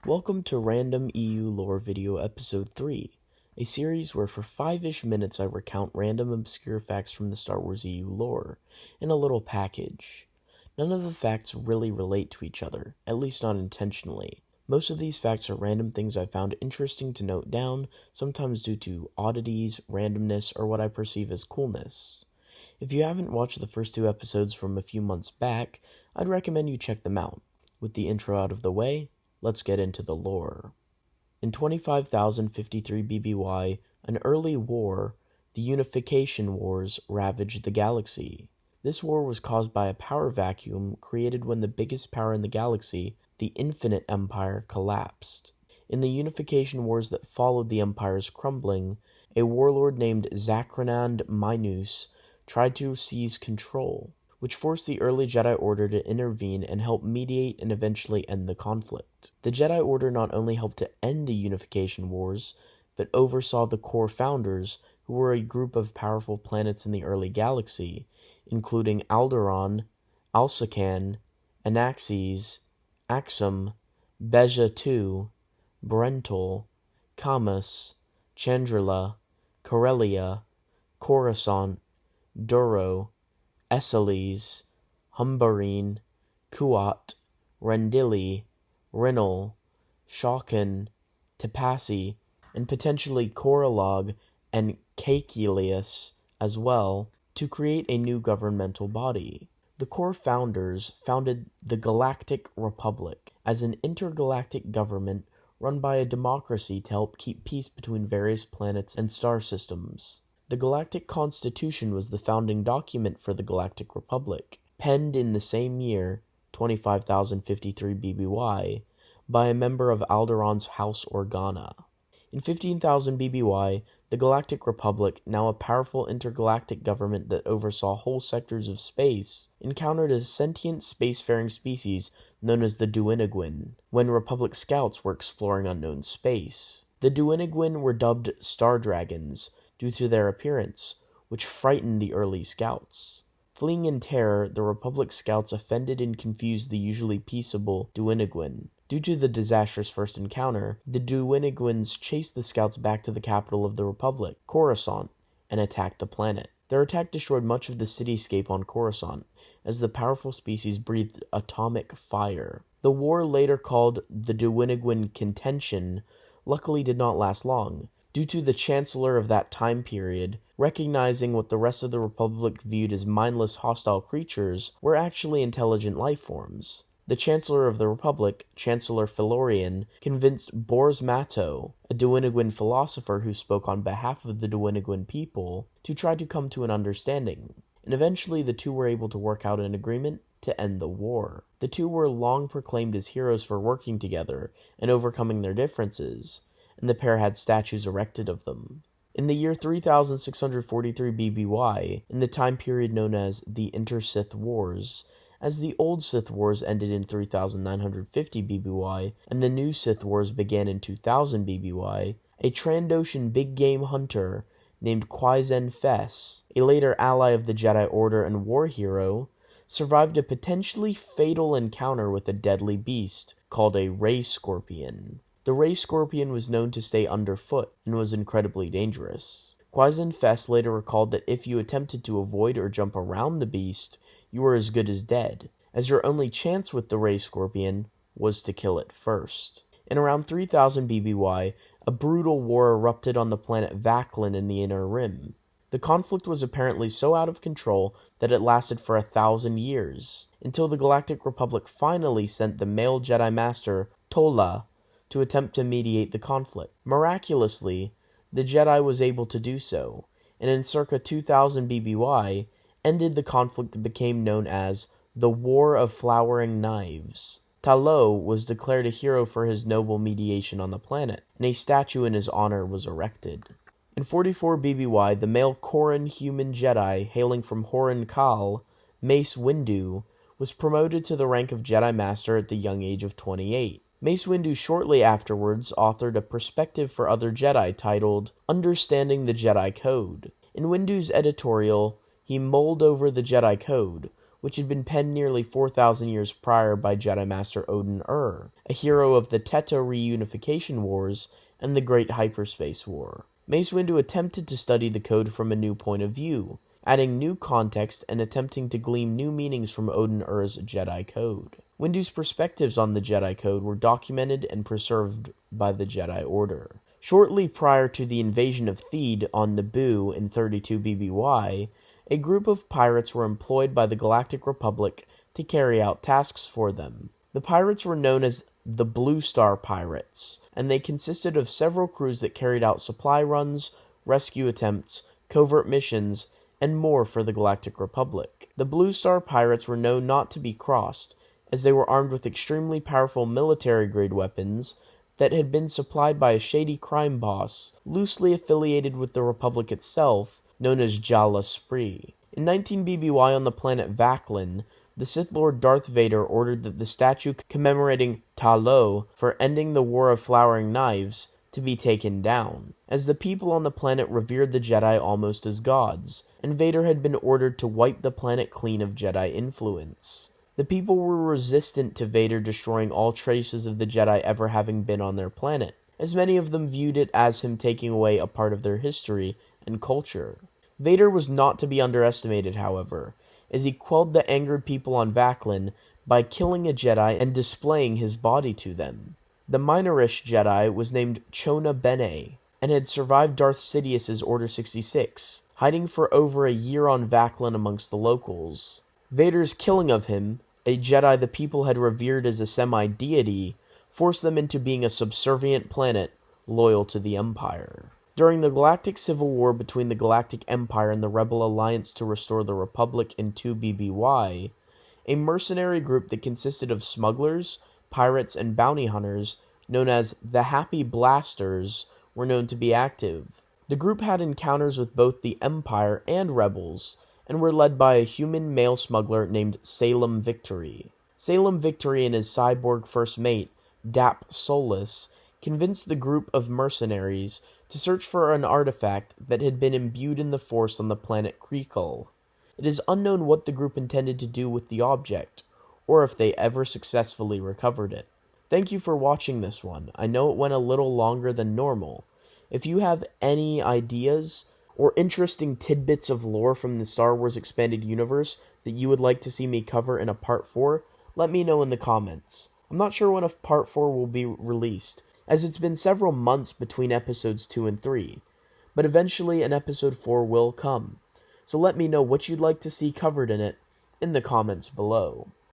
Welcome to Random EU Lore Video Episode 3, a series where for 5-ish minutes I recount random obscure facts from the Star Wars EU lore, in a little package. None of the facts really relate to each other, at least not intentionally. Most of these facts are random things I found interesting to note down, sometimes due to oddities, randomness, or what I perceive as coolness. If you haven't watched the first 2 episodes from a few months back, I'd recommend you check them out. With the intro out of the way, let's get into the lore. In 25,053 BBY, an early war, the Unification Wars, ravaged the galaxy. This war was caused by a power vacuum created when the biggest power in the galaxy, the Infinite Empire, collapsed. In the Unification Wars that followed the Empire's crumbling, a warlord named Zakranand Minus tried to seize control, which forced the early Jedi Order to intervene and help mediate and eventually end the conflict. The Jedi Order not only helped to end the Unification Wars, but oversaw the core founders, who were a group of powerful planets in the early galaxy, including Alderaan, Alsakan, Anaxes, Axum, Beja II, Brental, Camus, Chandrila, Corellia, Coruscant, Duro, Essales, Humbarine, Kuat, Rendili, Rinnal, Shawkin, Tipassi, and potentially Coralog and Caecilius as well, to create a new governmental body. The core founders founded the Galactic Republic as an intergalactic government run by a democracy to help keep peace between various planets and star systems. The Galactic Constitution was the founding document for the Galactic Republic, penned in the same year, 25,053 BBY, by a member of Alderaan's House Organa. In 15,000 BBY, the Galactic Republic, now a powerful intergalactic government that oversaw whole sectors of space, encountered a sentient spacefaring species known as the Duinuoguin, when Republic scouts were exploring unknown space. The Duinuoguin were dubbed Star Dragons, due to their appearance, which frightened the early scouts. Fleeing in terror, the Republic scouts offended and confused the usually peaceable Duinuoguin. Due to the disastrous first encounter, the Duinuoguins chased the scouts back to the capital of the Republic, Coruscant, and attacked the planet. Their attack destroyed much of the cityscape on Coruscant, as the powerful species breathed atomic fire. The war, later called the Duinuoguin Contention, luckily did not last long, due to the Chancellor of that time period recognizing what the rest of the Republic viewed as mindless hostile creatures were actually intelligent life forms. The Chancellor of the Republic, Chancellor Felorian, convinced Bors Matto, a Duinuoguin philosopher who spoke on behalf of the Duinuoguin people, to try to come to an understanding, and eventually the two were able to work out an agreement to end the war. The two were long proclaimed as heroes for working together and overcoming their differences, and the pair had statues erected of them. In the year 3643 BBY, in the time period known as the Sith Wars, as the old Sith Wars ended in 3950 BBY, and the new Sith Wars began in 2000 BBY, a Trandoshan big game hunter named Quaizen Fess, a later ally of the Jedi Order and war hero, survived a potentially fatal encounter with a deadly beast called a Ray Scorpion. The Ray Scorpion was known to stay underfoot and was incredibly dangerous. Quaizen Fess later recalled that if you attempted to avoid or jump around the beast, you were as good as dead, as your only chance with the Ray Scorpion was to kill it first. In around 3000 BBY, a brutal war erupted on the planet Vaclin in the Inner Rim. The conflict was apparently so out of control that it lasted for 1,000 years, until the Galactic Republic finally sent the male Jedi Master, Tola, to attempt to mediate the conflict. Miraculously, the Jedi was able to do so, and in circa 2000 BBY, ended the conflict that became known as the War of Flowering Knives. Talo was declared a hero for his noble mediation on the planet, and a statue in his honor was erected. In 44 BBY, the male Corran human Jedi hailing from Horan Kal, Mace Windu, was promoted to the rank of Jedi Master at the young age of 28. Mace Windu shortly afterwards authored a perspective for other Jedi titled Understanding the Jedi Code. In Windu's editorial, he mulled over the Jedi Code, which had been penned nearly 4,000 years prior by Jedi Master Odin a hero of the Teta Reunification Wars and the Great Hyperspace War. Mace Windu attempted to study the code from a new point of view, adding new context and attempting to glean new meanings from Odin Jedi Code. Windu's perspectives on the Jedi Code were documented and preserved by the Jedi Order. Shortly prior to the invasion of Theed on Naboo in 32 BBY, a group of pirates were employed by the Galactic Republic to carry out tasks for them. The pirates were known as the Blue Star Pirates, and they consisted of several crews that carried out supply runs, rescue attempts, covert missions, and more for the Galactic Republic. The Blue Star Pirates were known not to be crossed, as they were armed with extremely powerful military-grade weapons that had been supplied by a shady crime boss, loosely affiliated with the Republic itself, known as Jala Spree. In 19 BBY on the planet Vaklin, the Sith Lord Darth Vader ordered that the statue commemorating Ta Lo for ending the War of Flowering Knives to be taken down, as the people on the planet revered the Jedi almost as gods, and Vader had been ordered to wipe the planet clean of Jedi influence. The people were resistant to Vader destroying all traces of the Jedi ever having been on their planet, as many of them viewed it as him taking away a part of their history and culture. Vader was not to be underestimated, however, as he quelled the angered people on Vaklin by killing a Jedi and displaying his body to them. The Minorish Jedi was named Chona Bene, and had survived Darth Sidious's Order 66, hiding for over a year on Vaklin amongst the locals. Vader's killing of him, a Jedi the people had revered as a semi-deity, forced them into being a subservient planet loyal to the Empire. During the Galactic Civil War between the Galactic Empire and the Rebel Alliance to restore the Republic in 2 BBY, a mercenary group that consisted of smugglers, pirates, and bounty hunters, known as the Happy Blasters, were known to be active. The group had encounters with both the Empire and rebels, and were led by a human male smuggler named Salem Victory. Salem Victory and his cyborg first mate, Dap Solus, convinced the group of mercenaries to search for an artifact that had been imbued in the Force on the planet Kreekal. It is unknown what the group intended to do with the object, or if they ever successfully recovered it. Thank you for watching this one. I know it went a little longer than normal. If you have any ideas or interesting tidbits of lore from the Star Wars Expanded Universe that you would like to see me cover in a Part 4, let me know in the comments. I'm not sure when a Part 4 will be released, as it's been several months between episodes 2 and 3, but eventually an episode 4 will come. So let me know what you'd like to see covered in it in the comments below.